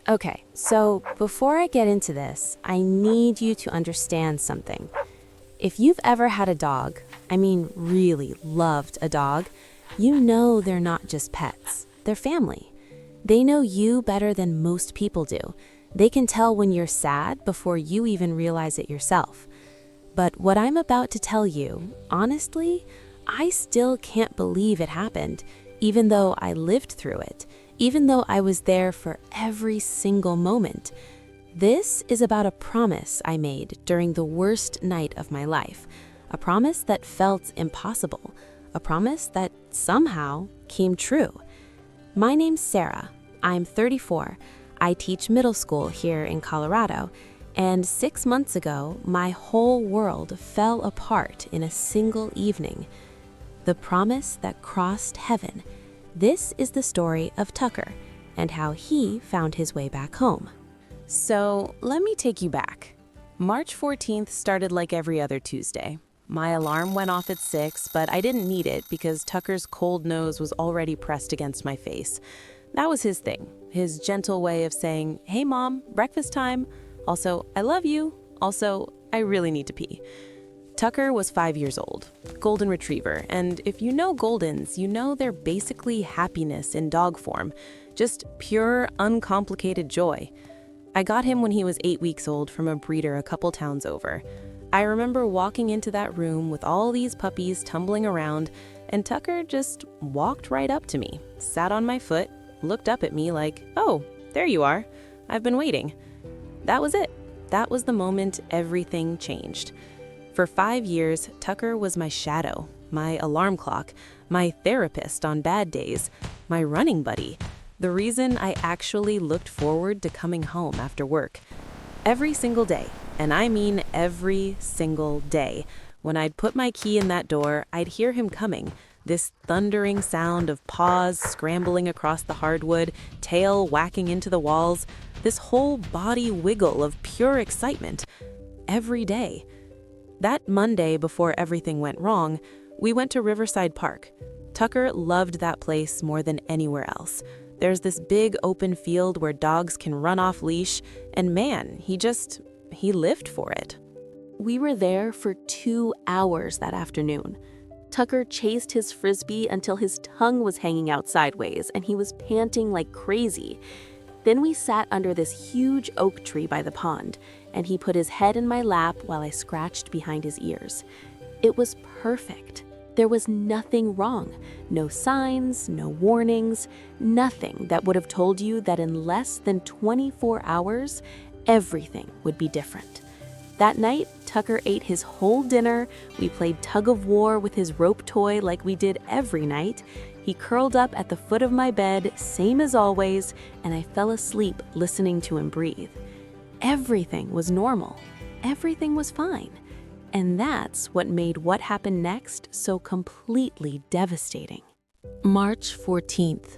Okay, so before I get into this, I need you to understand something. If you've ever had a dog, I mean really loved a dog, you know they're not just pets, they're family. They know you better than most people do. They can tell when you're sad before you even realize it yourself. But what I'm about to tell you, honestly, I still can't believe it happened, even though I lived through it, even though I was there for every single moment. This is about a promise I made during the worst night of my life, a promise that felt impossible, a promise that somehow came true. My name's Sarah. I'm 34. I teach middle school here in Colorado, and 6 months ago, my whole world fell apart in a single evening. The promise that crossed heaven. This is the story of Tucker and how he found his way back home. So let me take you back. March 14th started like every other Tuesday. My alarm went off at 6, but I didn't need it because Tucker's cold nose was already pressed against my face. That was his thing, his gentle way of saying, "Hey mom, breakfast time." Also, "I love you." Also, "I really need to pee." Tucker was 5 years old, golden retriever, and if you know Goldens, you know they're basically happiness in dog form, just pure, uncomplicated joy. I got him when he was 8 weeks old from a breeder a couple towns over. I remember walking into that room with all these puppies tumbling around, and Tucker just walked right up to me, sat on my foot, looked up at me like, "Oh, there you are. I've been waiting." That was it. That was the moment everything changed. For 5 years, Tucker was my shadow, my alarm clock, my therapist on bad days, my running buddy, the reason I actually looked forward to coming home after work. Every single day, and I mean every single day, when I'd put my key in that door, I'd hear him coming, this thundering sound of paws scrambling across the hardwood, tail whacking into the walls, this whole body wiggle of pure excitement. Every day. That Monday, before everything went wrong, we went to Riverside Park. Tucker loved that place more than anywhere else. There's this big open field where dogs can run off leash, and man, he lived for it. We were there for 2 hours that afternoon. Tucker chased his frisbee until his tongue was hanging out sideways and he was panting like crazy. Then we sat under this huge oak tree by the pond, and he put his head in my lap while I scratched behind his ears. It was perfect. There was nothing wrong. No signs, no warnings, nothing that would have told you that in less than 24 hours, everything would be different. That night, Tucker ate his whole dinner. We played tug of war with his rope toy like we did every night. He curled up at the foot of my bed, same as always, and I fell asleep listening to him breathe. Everything was normal. Everything was fine. And that's what made what happened next so completely devastating. March 14th,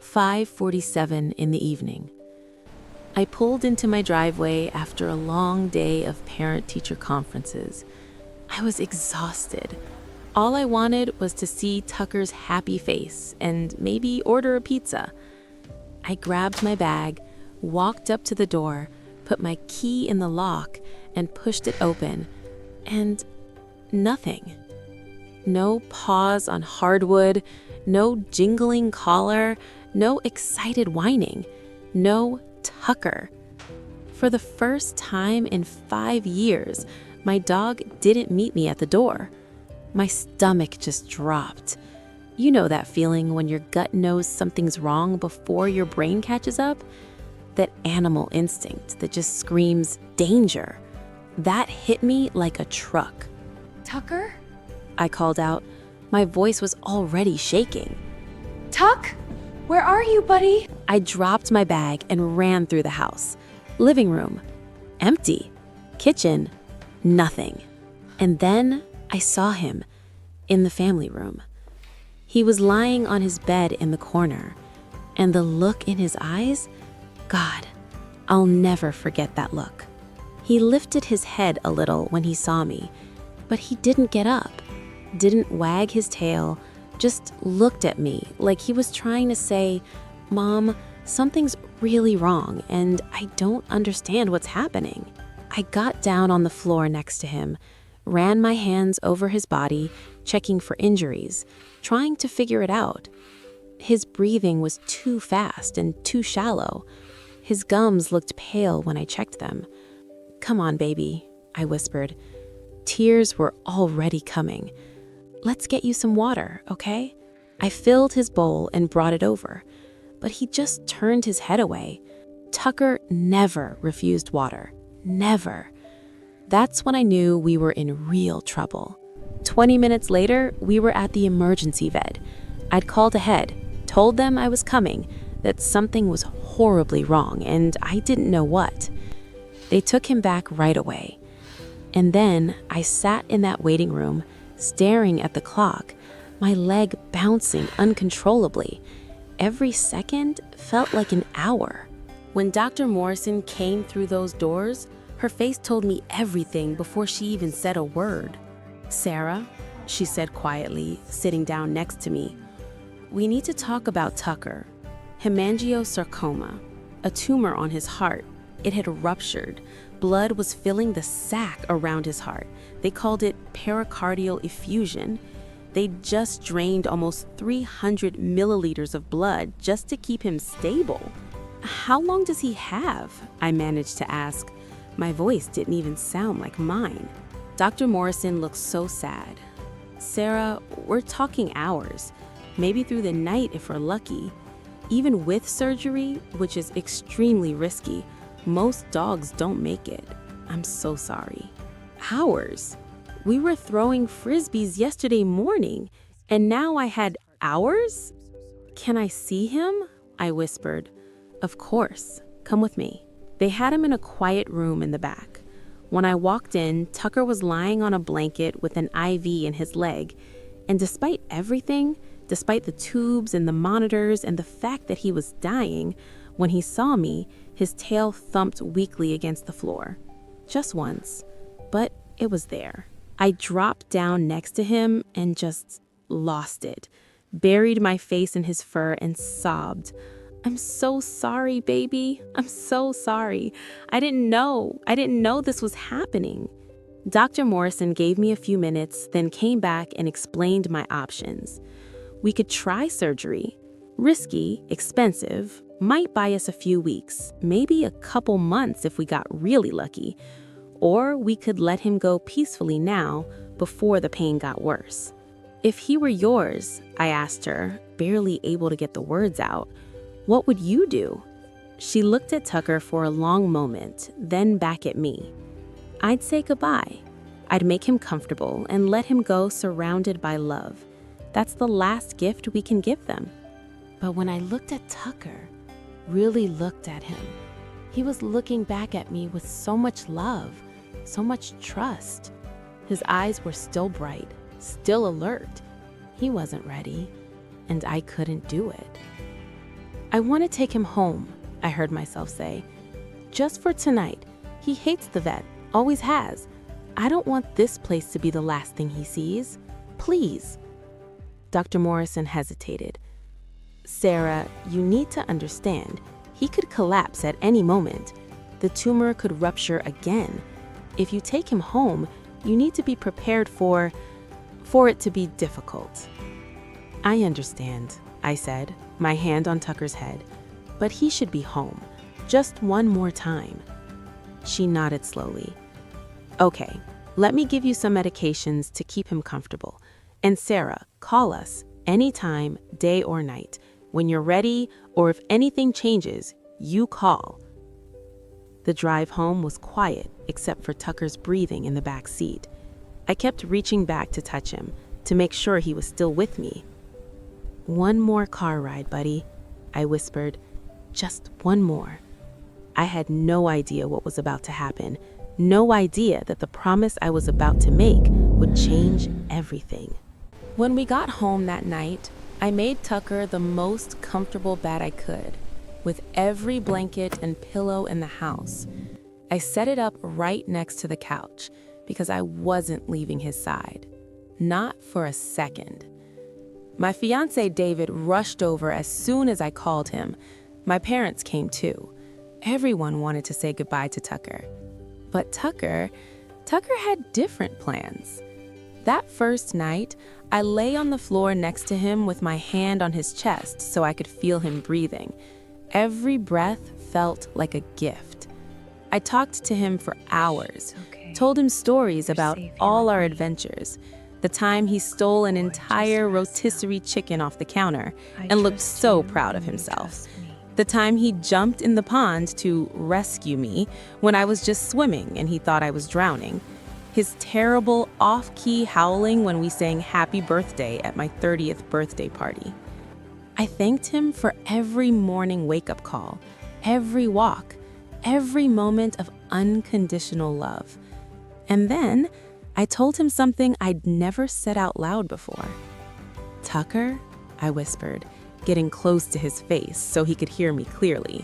5:47 in the evening. I pulled into my driveway after a long day of parent-teacher conferences. I was exhausted. All I wanted was to see Tucker's happy face and maybe order a pizza. I grabbed my bag, walked up to the door, put my key in the lock, and pushed it open. And nothing. No paws on hardwood, no jingling collar, no excited whining, no Tucker. For the first time in 5 years, my dog didn't meet me at the door. My stomach just dropped. You know that feeling when your gut knows something's wrong before your brain catches up? That animal instinct that just screams, "Danger." That hit me like a truck. Tucker? I called out. My voice was already shaking. Tuck? Where are you, buddy? I dropped my bag and ran through the house. Living room, empty. Kitchen, nothing. And then I saw him in the family room. He was lying on his bed in the corner, and the look in his eyes, God, I'll never forget that look. He lifted his head a little when he saw me, but he didn't get up, didn't wag his tail, just looked at me like he was trying to say, "Mom, Something's really wrong, and I don't understand what's happening. I got down on the floor next to him, ran my hands over his body, checking for injuries, trying to figure it out. His breathing was too fast and too shallow. His gums looked pale when I checked them. "Come on, baby," I whispered. Tears were already coming. "Let's get you some water, okay?" I filled his bowl and brought it over, but he just turned his head away. Tucker never refused water. Never. That's when I knew we were in real trouble. 20 minutes later, we were at the emergency vet. I'd called ahead, told them I was coming, that something was horribly wrong, and I didn't know what. They took him back right away. And then I sat in that waiting room, staring at the clock, my leg bouncing uncontrollably. Every second felt like an hour. When Dr. Morrison came through those doors, her face told me everything before she even said a word. "Sarah," she said quietly, sitting down next to me, "we need to talk about Tucker. Hemangiosarcoma, a tumor on his heart. It had ruptured. Blood was filling the sac around his heart. They called it pericardial effusion. They'd just drained almost 300 milliliters of blood just to keep him stable." "How long does he have?" I managed to ask. My voice didn't even sound like mine. Dr. Morrison looked so sad. "Sarah, we're talking hours, maybe through the night if we're lucky. Even with surgery, which is extremely risky, most dogs don't make it. I'm so sorry." "Hours? We were throwing frisbees yesterday morning, and now I had hours? Can I see him?" I whispered. "Of course. Come with me." They had him in a quiet room in the back. When I walked in, Tucker was lying on a blanket with an IV in his leg, and despite everything, despite the tubes and the monitors and the fact that he was dying, when he saw me, his tail thumped weakly against the floor. Just once, but it was there. I dropped down next to him and just lost it, buried my face in his fur and sobbed. "I'm so sorry, baby. I'm so sorry. I didn't know this was happening." Dr. Morrison gave me a few minutes, then came back and explained my options. We could try surgery. Risky, expensive, might buy us a few weeks, maybe a couple months if we got really lucky. Or we could let him go peacefully now before the pain got worse. "If he were yours," I asked her, barely able to get the words out, "what would you do?" She looked at Tucker for a long moment, then back at me. "I'd say goodbye. I'd make him comfortable and let him go surrounded by love. That's the last gift we can give them." But when I looked at Tucker, really looked at him, he was looking back at me with so much love, so much trust. His eyes were still bright, still alert. He wasn't ready, and I couldn't do it. "I want to take him home," I heard myself say. "Just for tonight. He hates the vet, always has. I don't want this place to be the last thing he sees. Please." Dr. Morrison hesitated. "Sarah, you need to understand. He could collapse at any moment. The tumor could rupture again. If you take him home, you need to be prepared for it to be difficult." "I understand," I said, my hand on Tucker's head. "But he should be home. Just one more time." She nodded slowly. "Okay, let me give you some medications to keep him comfortable. And Sarah, call us anytime, day or night. When you're ready, or if anything changes, you call." The drive home was quiet, except for Tucker's breathing in the back seat. I kept reaching back to touch him, to make sure he was still with me. "One more car ride, buddy," I whispered. "Just one more." I had no idea what was about to happen, no idea that the promise I was about to make would change everything. When we got home that night, I made Tucker the most comfortable bed I could, with every blanket and pillow in the house. I set it up right next to the couch because I wasn't leaving his side. Not for a second. My fiancé David rushed over as soon as I called him. My parents came too. Everyone wanted to say goodbye to Tucker. But Tucker had different plans. That first night, I lay on the floor next to him with my hand on his chest so I could feel him breathing. Every breath felt like a gift. I talked to him for hours, told him stories about all our adventures. The time he stole an entire rotisserie chicken off the counter and looked so proud of himself. The time he jumped in the pond to rescue me when I was just swimming and he thought I was drowning. His terrible off-key howling when we sang Happy Birthday at my 30th birthday party. I thanked him for every morning wake-up call, every walk, every moment of unconditional love. And then I told him something I'd never said out loud before. "Tucker," I whispered, getting close to his face so he could hear me clearly.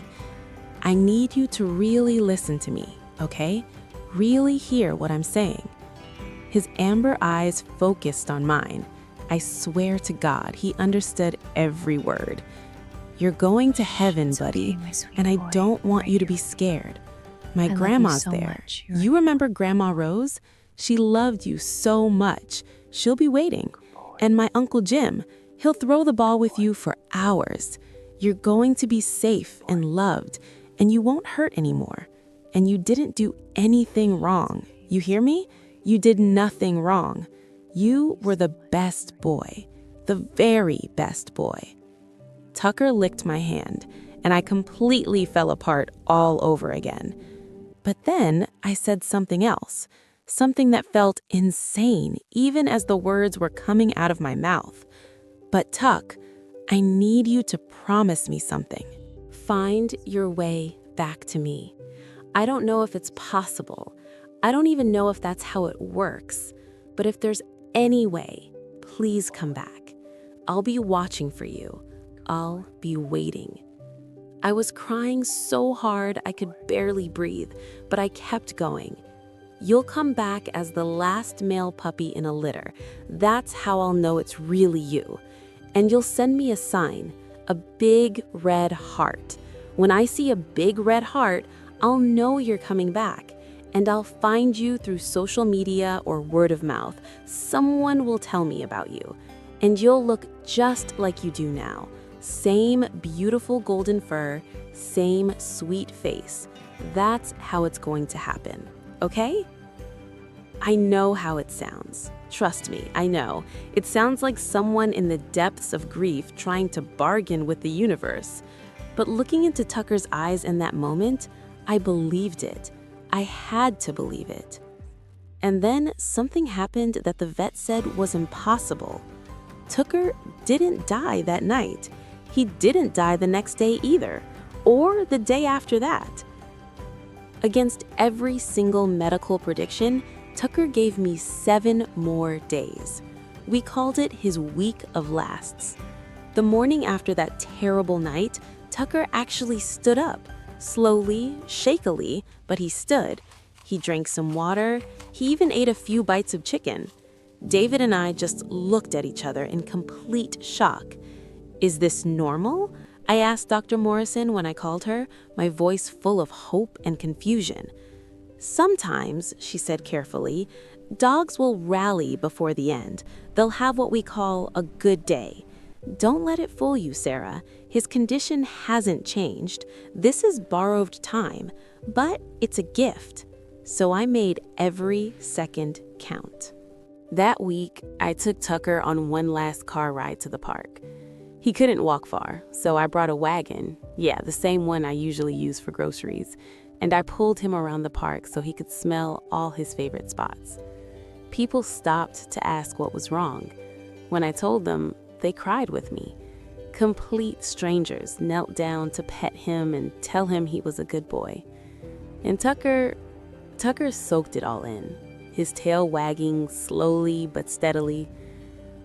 "I need you to really listen to me, okay? Really hear what I'm saying." His amber eyes focused on mine. I swear to God, he understood every word. "You're going to heaven, buddy, and I don't want you to be scared. My grandma's there. You remember Grandma Rose? She loved you so much. She'll be waiting. And my Uncle Jim, he'll throw the ball with you for hours. You're going to be safe and loved, and you won't hurt anymore. And you didn't do anything wrong. You hear me? You did nothing wrong. You were the best boy, the very best boy." Tucker licked my hand, and I completely fell apart all over again. But then I said something else, something that felt insane, even as the words were coming out of my mouth. "But Tuck, I need you to promise me something. Find your way back to me. I don't know if it's possible. I don't even know if that's how it works. But if there's any way, please come back. I'll be watching for you. I'll be waiting." I was crying so hard I could barely breathe, but I kept going. "You'll come back as the last male puppy in a litter. That's how I'll know it's really you. And you'll send me a sign, a big red heart. When I see a big red heart, I'll know you're coming back. And I'll find you through social media or word of mouth. Someone will tell me about you. And you'll look just like you do now. Same beautiful golden fur, same sweet face. That's how it's going to happen, okay?" I know how it sounds. Trust me, I know. It sounds like someone in the depths of grief trying to bargain with the universe. But looking into Tucker's eyes in that moment, I believed it. I had to believe it. And then something happened that the vet said was impossible. Tucker didn't die that night. He didn't die the next day either, or the day after that. Against every single medical prediction, Tucker gave me 7 more days. We called it his week of lasts. The morning after that terrible night, Tucker actually stood up. Slowly, shakily, but he stood. He drank some water. He even ate a few bites of chicken. David and I just looked at each other in complete shock. "Is this normal?" I asked Dr. Morrison when I called her, my voice full of hope and confusion. "Sometimes," she said carefully, "dogs will rally before the end. They'll have what we call a good day. Don't let it fool you, Sarah. His condition hasn't changed. This is borrowed time, but it's a gift." So I made every second count. That week, I took Tucker on one last car ride to the park. He couldn't walk far, so I brought a wagon, the same one I usually use for groceries, and I pulled him around the park so he could smell all his favorite spots. People stopped to ask what was wrong. When I told them, they cried with me. Complete strangers knelt down to pet him and tell him he was a good boy. And Tucker soaked it all in, his tail wagging slowly but steadily.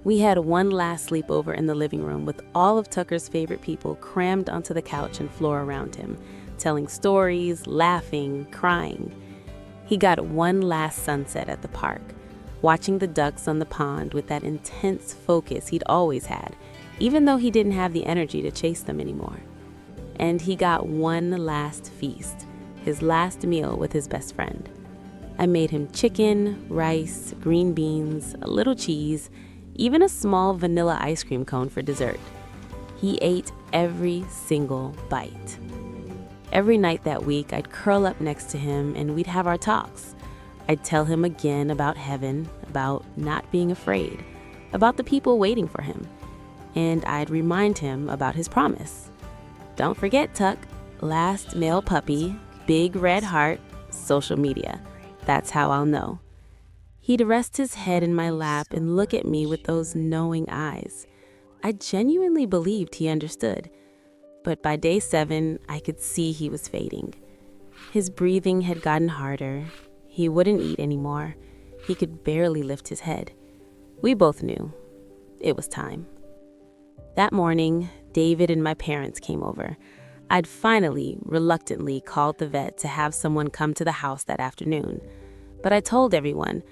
We had one last sleepover in the living room with all of Tucker's favorite people crammed onto the couch and floor around him, telling stories, laughing, crying. He got one last sunset at the park, watching the ducks on the pond with that intense focus he'd always had, even though he didn't have the energy to chase them anymore. and he got one last feast, his last meal with his best friend. I made him chicken, rice, green beans, a little cheese, even a small vanilla ice cream cone for dessert. He ate every single bite. Every night that week, I'd curl up next to him and we'd have our talks. I'd tell him again about heaven, about not being afraid, about the people waiting for him. And I'd remind him about his promise. Don't forget, Tuck, last male puppy, big red heart, social media. That's how I'll know. He'd rest his head in my lap and look at me with those knowing eyes. I genuinely believed he understood. But by day 7, I could see he was fading. His breathing had gotten harder. He wouldn't eat anymore. He could barely lift his head. We both knew. It was time. That morning, David and my parents came over. I'd finally, reluctantly, called the vet to have someone come to the house that afternoon. But I told everyone,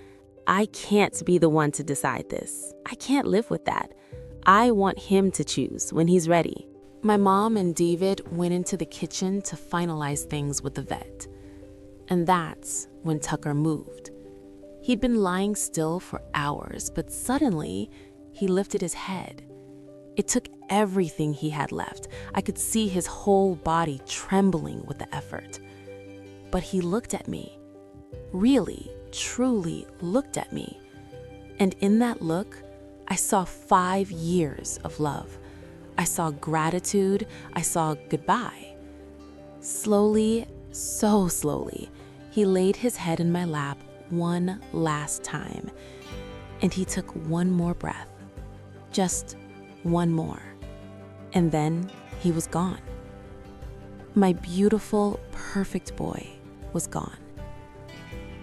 I can't be the one to decide this. I can't live with that. I want him to choose when he's ready. My mom and David went into the kitchen to finalize things with the vet. And that's when Tucker moved. He'd been lying still for hours, but suddenly he lifted his head. It took everything he had left. I could see his whole body trembling with the effort. But he looked at me. Really, truly looked at me. And in that look, I saw 5 years of love. I saw gratitude. I saw goodbye. Slowly, so slowly, he laid his head in my lap one last time. And he took one more breath. Just one more. And then he was gone. My beautiful, perfect boy was gone.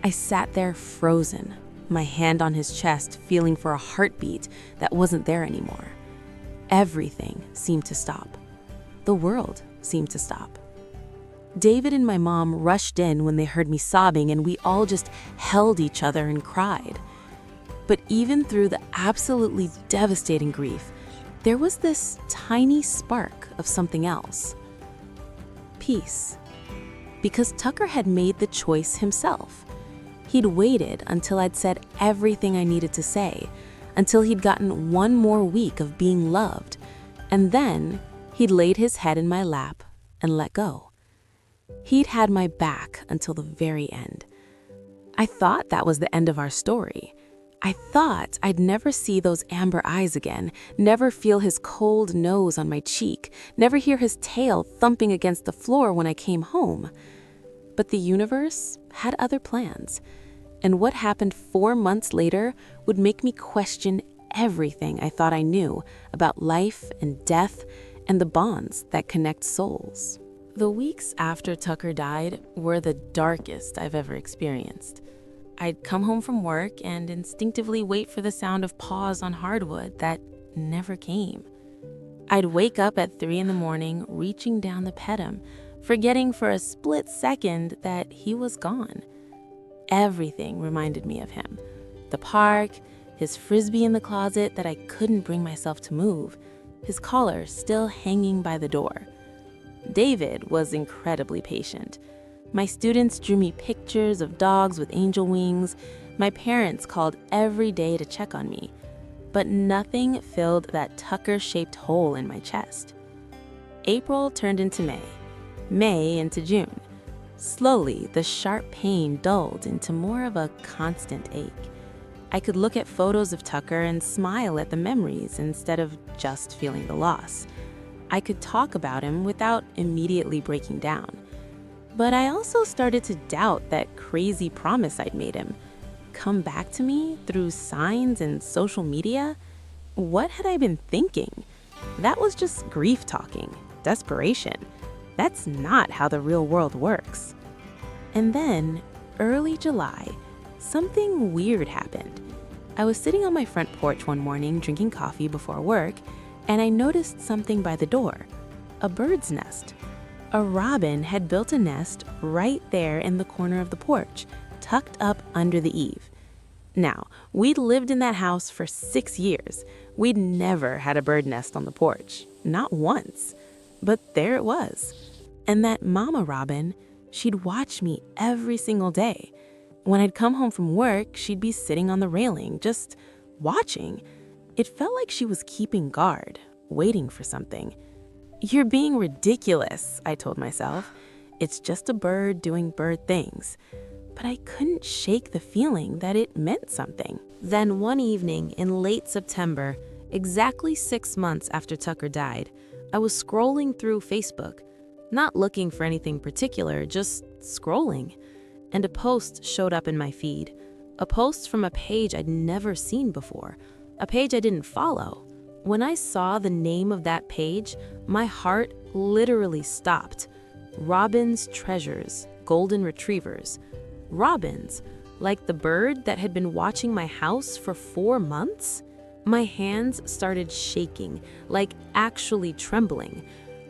I sat there frozen, my hand on his chest, feeling for a heartbeat that wasn't there anymore. Everything seemed to stop. The world seemed to stop. David and my mom rushed in when they heard me sobbing, and we all just held each other and cried. But even through the absolutely devastating grief, there was this tiny spark of something else. Peace. Because Tucker had made the choice himself. He'd waited until I'd said everything I needed to say, until he'd gotten one more week of being loved, and then he'd laid his head in my lap and let go. He'd had my back until the very end. I thought that was the end of our story. I thought I'd never see those amber eyes again, never feel his cold nose on my cheek, never hear his tail thumping against the floor when I came home. But the universe had other plans, and what happened 4 months later would make me question everything I thought I knew about life and death and the bonds that connect souls. The weeks after Tucker died were the darkest I've ever experienced. I'd come home from work and instinctively wait for the sound of paws on hardwood that never came. I'd wake up at 3 a.m, reaching down to pet him, forgetting for a split second that he was gone. Everything reminded me of him. The park, his frisbee in the closet that I couldn't bring myself to move, his collar still hanging by the door. David was incredibly patient. My students drew me pictures of dogs with angel wings. My parents called every day to check on me. But nothing filled that Tucker-shaped hole in my chest. April turned into May into June. Slowly, the sharp pain dulled into more of a constant ache. I could look at photos of Tucker and smile at the memories instead of just feeling the loss. I could talk about him without immediately breaking down. But I also started to doubt that crazy promise I'd made him. Come back to me through signs and social media? What had I been thinking? That was just grief talking, desperation. That's not how the real world works. And then, early July, something weird happened. I was sitting on my front porch one morning drinking coffee before work, and I noticed something by the door. A bird's nest. A robin had built a nest right there in the corner of the porch, tucked up under the eave. Now, we'd lived in that house for 6 years. We'd never had a bird nest on the porch, not once. but there it was. And that Mama Robin, she'd watch me every single day. When I'd come home from work, she'd be sitting on the railing, just watching. It felt like she was keeping guard, waiting for something. "You're being ridiculous," I told myself. "It's just a bird doing bird things." But I couldn't shake the feeling that it meant something. Then one evening in late September, exactly 6 months after Tucker died, I was scrolling through Facebook, not looking for anything particular, just scrolling. And a post showed up in my feed. A post from a page I'd never seen before, a page I didn't follow. When I saw the name of that page, my heart literally stopped. Robin's Treasures, Golden Retrievers. Robins, like the bird that had been watching my house for 4 months? My hands started shaking, like actually trembling.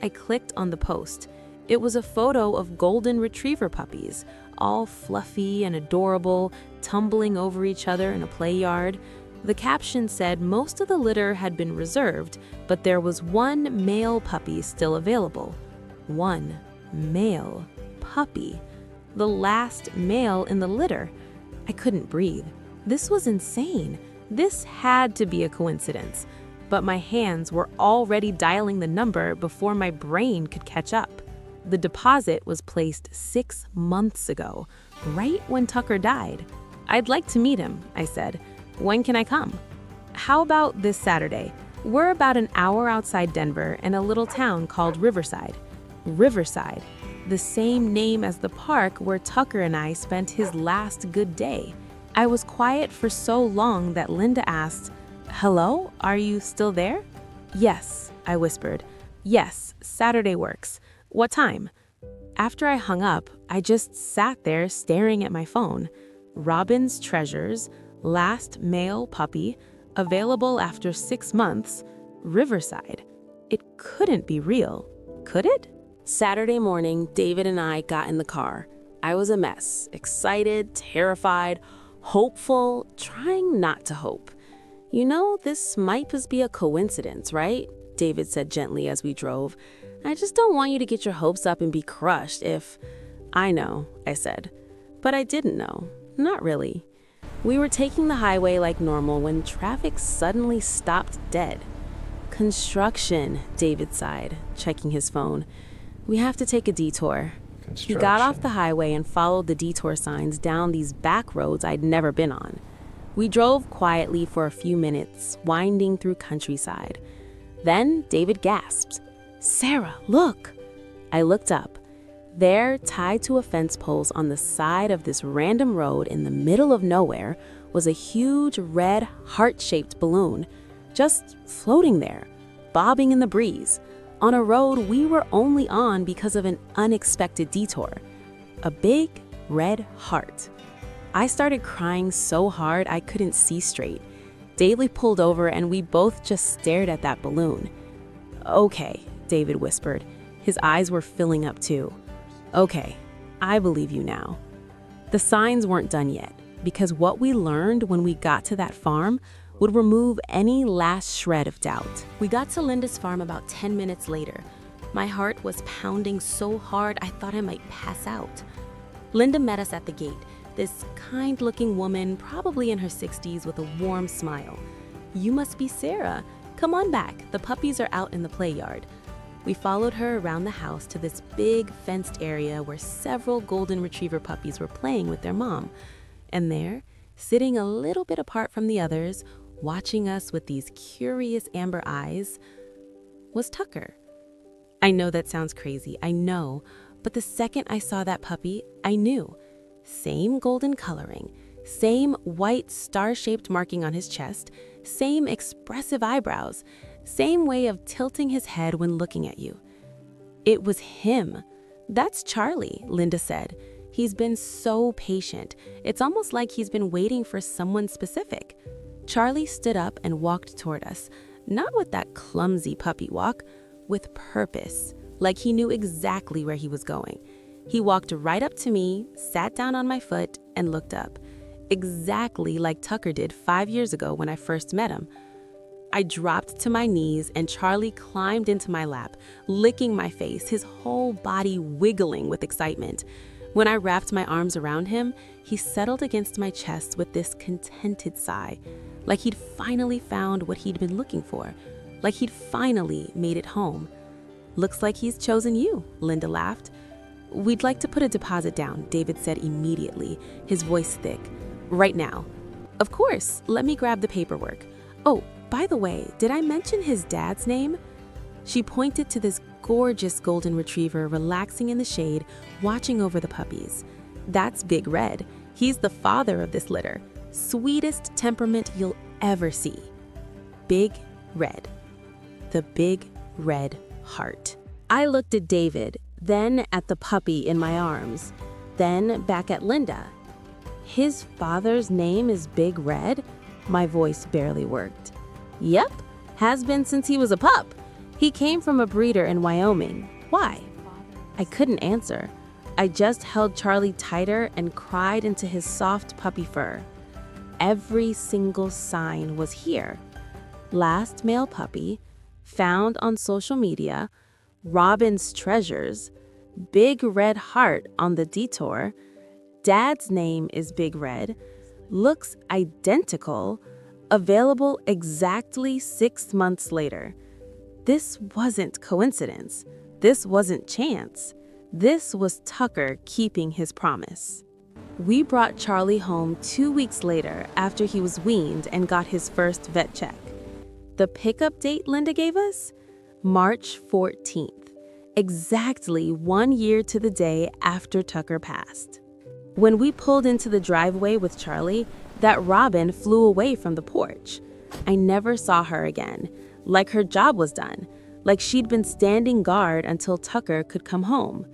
I clicked on the post. It was a photo of golden retriever puppies, all fluffy and adorable, tumbling over each other in a play yard. The caption said most of the litter had been reserved, but there was one male puppy still available. One male puppy. The last male in the litter. I couldn't breathe. This was insane. This had to be a coincidence. But my hands were already dialing the number before my brain could catch up. The deposit was placed 6 months ago, right when Tucker died. "I'd like to meet him," I said. "When can I come?" "How about this Saturday? We're about an hour outside Denver in a little town called Riverside." Riverside, the same name as the park where Tucker and I spent his last good day. I was quiet for so long that Linda asked, "Hello, are you still there?" "Yes," I whispered. "Yes, Saturday works. What time?" After I hung up, I just sat there staring at my phone. Robin's Treasures, last male puppy, available after 6 months, Riverside. It couldn't be real, could it? Saturday morning, David and I got in the car. I was a mess, excited, terrified, hopeful, trying not to hope. "You know, this might just be a coincidence, right?" David said gently as we drove. "I just don't want you to get your hopes up and be crushed if—" "I know," I said. But I didn't know. Not really. We were taking the highway like normal when traffic suddenly stopped dead. "Construction," David sighed, checking his phone. "We have to take a detour." He got off the highway and followed the detour signs down these back roads I'd never been on. We drove quietly for a few minutes, winding through countryside. Then David gasped, "Sarah, look!" I looked up. There, tied to a fence post on the side of this random road in the middle of nowhere, was a huge red heart-shaped balloon, just floating there, bobbing in the breeze, on a road we were only on because of an unexpected detour. A big red heart. I started crying so hard I couldn't see straight. David pulled over and we both just stared at that balloon. "Okay," David whispered. His eyes were filling up too. "Okay, I believe you now." The signs weren't done yet, because what we learned when we got to that farm would remove any last shred of doubt. We got to Linda's farm about 10 minutes later. My heart was pounding so hard I thought I might pass out. Linda met us at the gate, this kind-looking woman, probably in her 60s, with a warm smile. "You must be Sarah. Come on back, the puppies are out in the play yard." We followed her around the house to this big fenced area where several golden retriever puppies were playing with their mom. And there, sitting a little bit apart from the others, watching us with these curious amber eyes, was Tucker. I know that sounds crazy, I know, but the second I saw that puppy, I knew. Same golden coloring, same white star-shaped marking on his chest, same expressive eyebrows, same way of tilting his head when looking at you. It was him. "That's Charlie," Linda said. "He's been so patient. It's almost like he's been waiting for someone specific." Charlie stood up and walked toward us, not with that clumsy puppy walk, with purpose, like he knew exactly where he was going. He walked right up to me, sat down on my foot, and looked up, exactly like Tucker did 5 years ago when I first met him. I dropped to my knees and Charlie climbed into my lap, licking my face, his whole body wiggling with excitement. When I wrapped my arms around him, he settled against my chest with this contented sigh, like he'd finally found what he'd been looking for, like he'd finally made it home. "Looks like he's chosen you," Linda laughed. "We'd like to put a deposit down," David said immediately, his voice thick. "Right now." "Of course, let me grab the paperwork. Oh, by the way, did I mention his dad's name?" She pointed to this gorgeous golden retriever relaxing in the shade, watching over the puppies. "That's Big Red. He's the father of this litter. Sweetest temperament you'll ever see. Big Red. The Big Red Heart." I looked at David, then at the puppy in my arms, then back at Linda. "His father's name is Big Red?" My voice barely worked. "Yep, has been since he was a pup. He came from a breeder in Wyoming. Why?" I couldn't answer. I just held Charlie tighter and cried into his soft puppy fur. Every single sign was here. Last male puppy, found on social media, Robin's treasures, Big Red Heart on the detour, dad's name is Big Red, looks identical, available exactly 6 months later. This wasn't coincidence. This wasn't chance. This was Tucker keeping his promise. We brought Charlie home 2 weeks later after he was weaned and got his first vet check. The pickup date Linda gave us? March 14th, exactly 1 year to the day after Tucker passed. When we pulled into the driveway with Charlie, that Robin flew away from the porch. I never saw her again, like her job was done, like she'd been standing guard until Tucker could come home.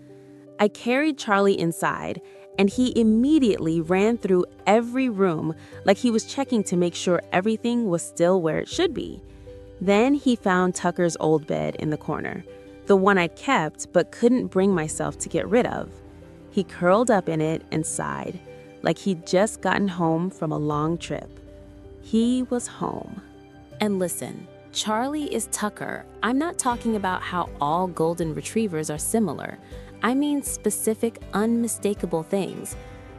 I carried Charlie inside, and he immediately ran through every room like he was checking to make sure everything was still where it should be. Then he found Tucker's old bed in the corner, the one I'd kept but couldn't bring myself to get rid of. He curled up in it and sighed, like he'd just gotten home from a long trip. He was home. And listen, Charlie is Tucker. I'm not talking about how all golden retrievers are similar. I mean specific, unmistakable things.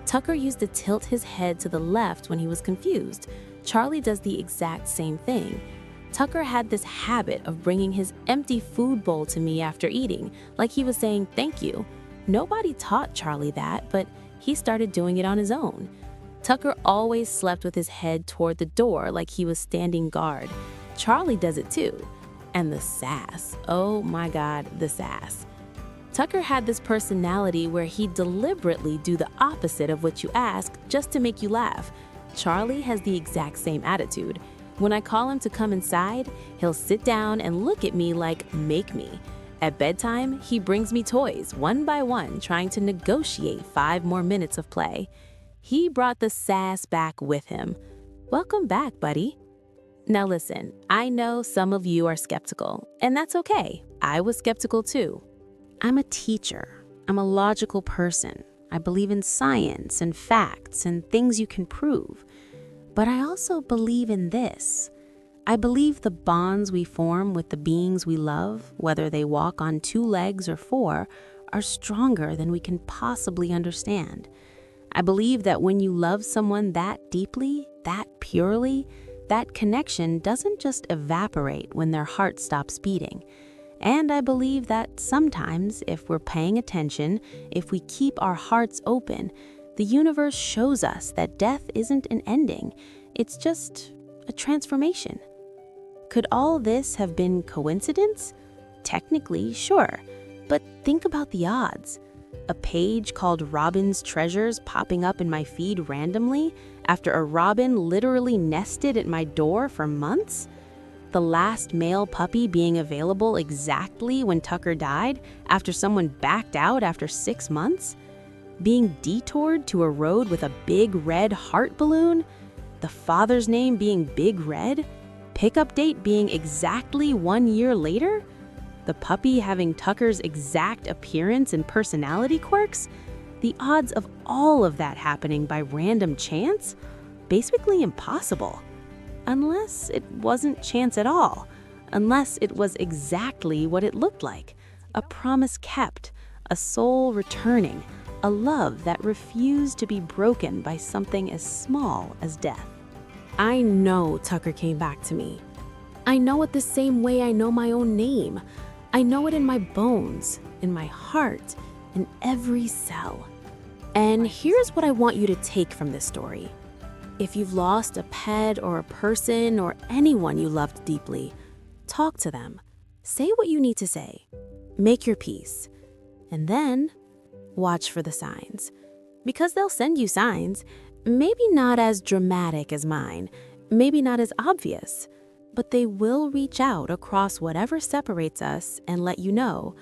Tucker used to tilt his head to the left when he was confused. Charlie does the exact same thing. Tucker had this habit of bringing his empty food bowl to me after eating, like he was saying thank you. Nobody taught Charlie that, but he started doing it on his own. Tucker always slept with his head toward the door like he was standing guard. Charlie does it too. And the sass, oh my God, the sass. Tucker had this personality where he'd deliberately do the opposite of what you ask just to make you laugh. Charlie has the exact same attitude. When I call him to come inside, he'll sit down and look at me like, make me. At bedtime, he brings me toys, one by one, trying to negotiate 5 more minutes of play. He brought the sass back with him. Welcome back, buddy. Now listen, I know some of you are skeptical, and that's okay. I was skeptical too. I'm a teacher. I'm a logical person. I believe in science and facts and things you can prove. But I also believe in this. I believe the bonds we form with the beings we love, whether they walk on 2 legs or 4, are stronger than we can possibly understand. I believe that when you love someone that deeply, that purely, that connection doesn't just evaporate when their heart stops beating. And I believe that sometimes, if we're paying attention, if we keep our hearts open, the universe shows us that death isn't an ending, it's just a transformation. Could all this have been coincidence? Technically, sure, but think about the odds. A page called Robin's Treasures popping up in my feed randomly after a robin literally nested at my door for months? The last male puppy being available exactly when Tucker died after someone backed out after 6 months? Being detoured to a road with a big red heart balloon? The father's name being Big Red? Pickup date being exactly 1 year later? The puppy having Tucker's exact appearance and personality quirks? The odds of all of that happening by random chance? Basically impossible. unless it wasn't chance at all, unless it was exactly what it looked like, a promise kept, a soul returning, a love that refused to be broken by something as small as death. I know Tucker came back to me. I know it the same way I know my own name. I know it in my bones, in my heart, in every cell. And here's what I want you to take from this story. If you've lost a pet or a person or anyone you loved deeply, talk to them. Say what you need to say. Make your peace. And then watch for the signs. Because they'll send you signs, maybe not as dramatic as mine, maybe not as obvious, but they will reach out across whatever separates us and let you know,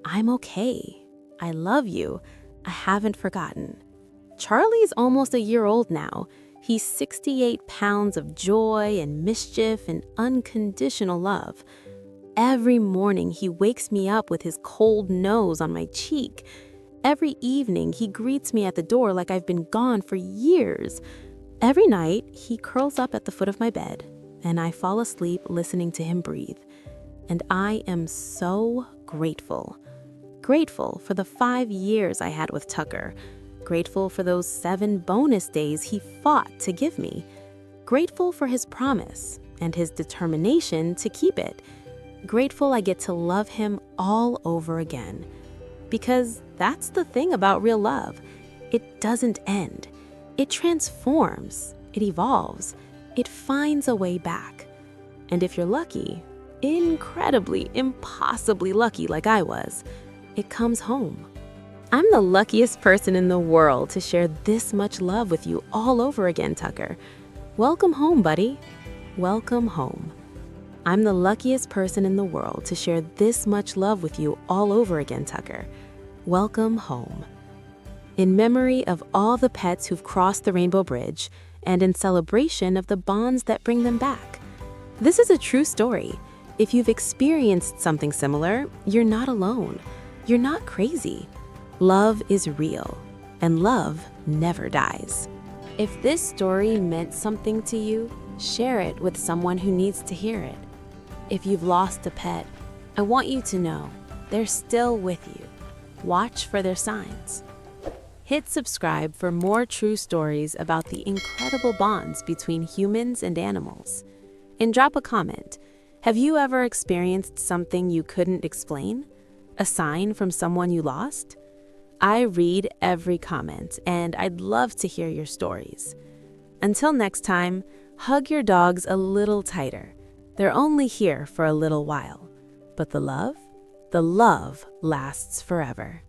I'm okay. I love you. I haven't forgotten. Charlie's almost a year old now. He's 68 pounds of joy and mischief and unconditional love. Every morning he wakes me up with his cold nose on my cheek. Every evening he greets me at the door like I've been gone for years. Every night he curls up at the foot of my bed and I fall asleep listening to him breathe. And I am so grateful. Grateful for the 5 years I had with Tucker. Grateful for those 7 bonus days he fought to give me. Grateful for his promise and his determination to keep it. Grateful I get to love him all over again. Because that's the thing about real love. It doesn't end. It transforms. It evolves. It finds a way back. And if you're lucky, incredibly, impossibly lucky like I was, it comes home. I'm the luckiest person in the world to share this much love with you all over again, Tucker. Welcome home, buddy. Welcome home. I'm the luckiest person in the world to share this much love with you all over again, Tucker. Welcome home. In memory of all the pets who've crossed the Rainbow Bridge and in celebration of the bonds that bring them back. This is a true story. If you've experienced something similar, you're not alone. You're not crazy. Love is real, and love never dies. If this story meant something to you, share it with someone who needs to hear it. If you've lost a pet, I want you to know they're still with you. Watch for their signs. Hit subscribe for more true stories about the incredible bonds between humans and animals. And drop a comment. Have you ever experienced something you couldn't explain? A sign from someone you lost? I read every comment, and I'd love to hear your stories. Until next time, hug your dogs a little tighter. They're only here for a little while. But the love lasts forever.